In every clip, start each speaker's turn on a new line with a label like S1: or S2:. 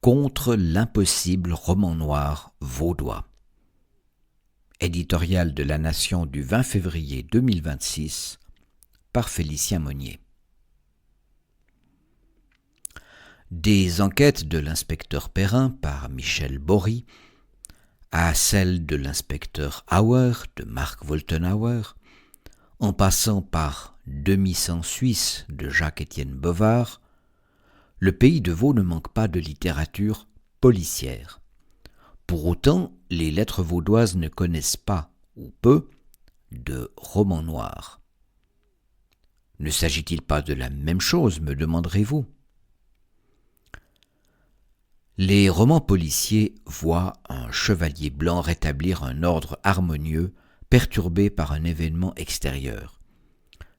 S1: contre l'impossible roman noir vaudois. Éditorial de La Nation du 20 février 2026 par Félicien Monnier. Des enquêtes de l'inspecteur Perrin par Michel Bory à celles de l'inspecteur Auer de Marc Woltenhauer, en passant par Demi-sang suisse de Jacques-Étienne Bovard, le pays de Vaud ne manque pas de littérature policière. Pour autant, les lettres vaudoises ne connaissent pas, ou peu, de romans noirs. Ne s'agit-il pas de la même chose, me demanderez-vous ? Les romans policiers voient un chevalier blanc rétablir un ordre harmonieux perturbé par un événement extérieur.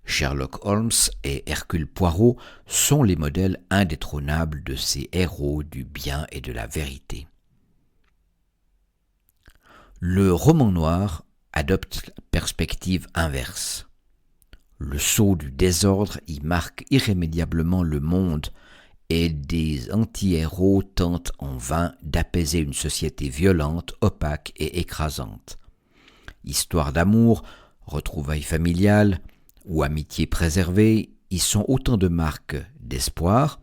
S1: Sherlock Holmes et Hercule Poirot sont les modèles indétrônables de ces héros du bien et de la vérité. Le roman noir adopte la perspective inverse. Le sceau du désordre y marque irrémédiablement le monde et des anti-héros tentent en vain d'apaiser une société violente, opaque et écrasante. Histoire d'amour, retrouvailles familiales ou amitié préservée y sont autant de marques d'espoir,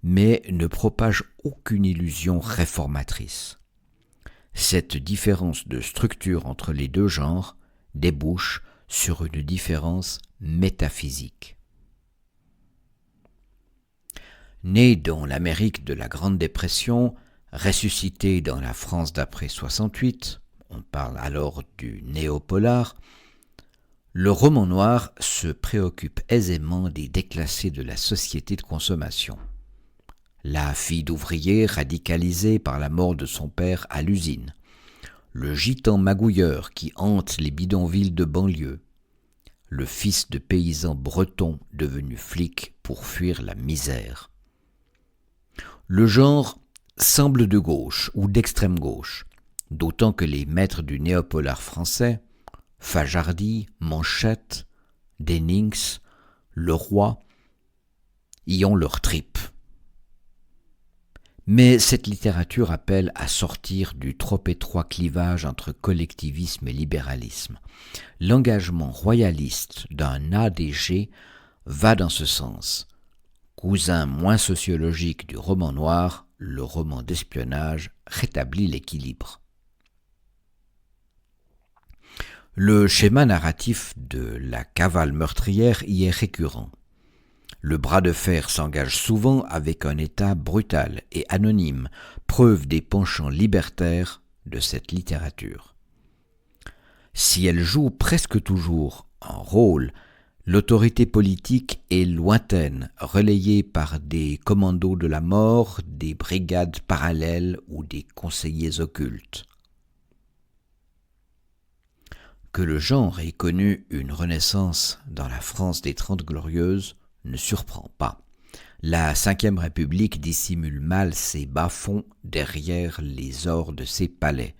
S1: mais ne propagent aucune illusion réformatrice. Cette différence de structure entre les deux genres débouche sur une différence métaphysique. Né dans l'Amérique de la Grande Dépression, ressuscité dans la France d'après 68, on parle alors du néopolar, le roman noir se préoccupe aisément des déclassés de la société de consommation. La fille d'ouvrier radicalisée par la mort de son père à l'usine, le gitan magouilleur qui hante les bidonvilles de banlieue, le fils de paysan breton devenu flic pour fuir la misère. Le genre semble de gauche ou d'extrême gauche, d'autant que les maîtres du néopolar français, Fajardy, Manchette, Dennings, Leroy, y ont leur tripe. Mais cette littérature appelle à sortir du trop étroit clivage entre collectivisme et libéralisme. L'engagement royaliste d'un ADG va dans ce sens. Cousin moins sociologique du roman noir, le roman d'espionnage rétablit l'équilibre. Le schéma narratif de la cavale meurtrière y est récurrent. Le bras de fer s'engage souvent avec un État brutal et anonyme, preuve des penchants libertaires de cette littérature. Si elle joue presque toujours un rôle, l'autorité politique est lointaine, relayée par des commandos de la mort, des brigades parallèles ou des conseillers occultes. Que le genre ait connu une renaissance dans la France des Trente Glorieuses ne surprend pas. La Ve République dissimule mal ses bas-fonds derrière les ors de ses palais.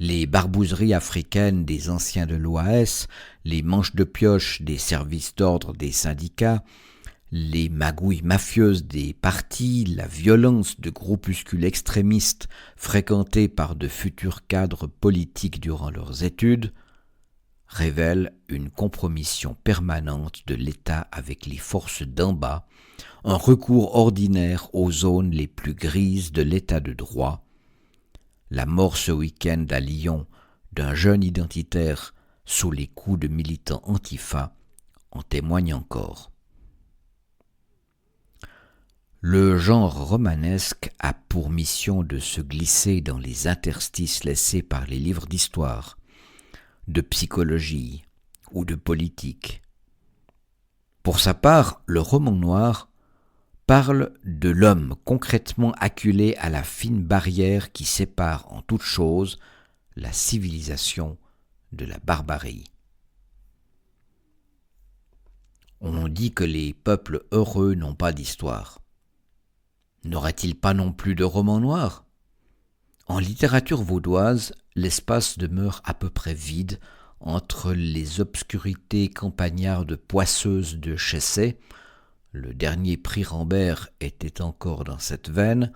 S1: Les barbouzeries africaines des anciens de l'OAS, les manches de pioche des services d'ordre des syndicats, les magouilles mafieuses des partis, la violence de groupuscules extrémistes fréquentés par de futurs cadres politiques durant leurs études, révèlent une compromission permanente de l'État avec les forces d'en bas, un recours ordinaire aux zones les plus grises de l'État de droit. La mort ce week-end à Lyon d'un jeune identitaire sous les coups de militants antifa en témoigne encore. Le genre romanesque a pour mission de se glisser dans les interstices laissés par les livres d'histoire, de psychologie ou de politique. Pour sa part, le roman noir parle de l'homme concrètement acculé à la fine barrière qui sépare en toute chose la civilisation de la barbarie. On dit que les peuples heureux n'ont pas d'histoire. N'aurait-il pas non plus de romans noirs ? En littérature vaudoise, l'espace demeure à peu près vide entre les obscurités campagnardes poisseuses de Chessay, le dernier prix Rambert était encore dans cette veine,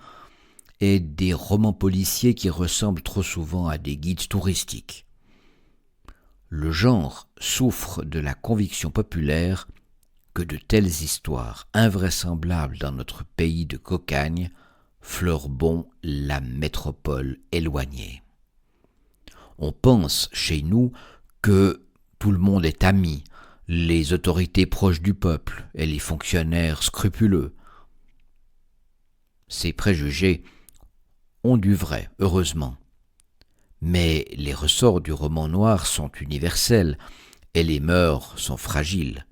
S1: et des romans policiers qui ressemblent trop souvent à des guides touristiques. Le genre souffre de la conviction populaire que de telles histoires invraisemblables dans notre pays de cocagne fleurbont la métropole éloignée. On pense chez nous que tout le monde est ami, les autorités proches du peuple et les fonctionnaires scrupuleux. Ces préjugés ont du vrai, heureusement. Mais les ressorts du roman noir sont universels et les mœurs sont fragiles.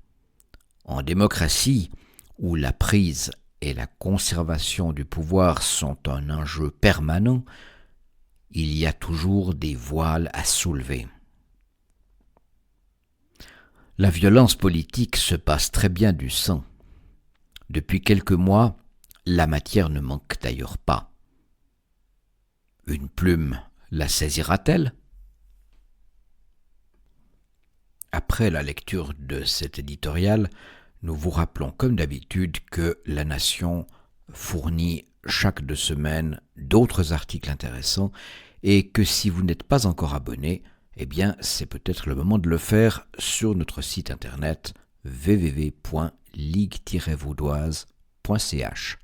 S1: En démocratie, où la prise et la conservation du pouvoir sont un enjeu permanent, il y a toujours des voiles à soulever. La violence politique se passe très bien du sang. Depuis quelques mois, la matière ne manque d'ailleurs pas. Une plume la saisira-t-elle ? Après la lecture de cet éditorial, nous vous rappelons comme d'habitude que La Nation fournit chaque 2 semaines d'autres articles intéressants et que si vous n'êtes pas encore abonné, eh bien c'est peut-être le moment de le faire sur notre site internet www.ligue-vaudoise.ch.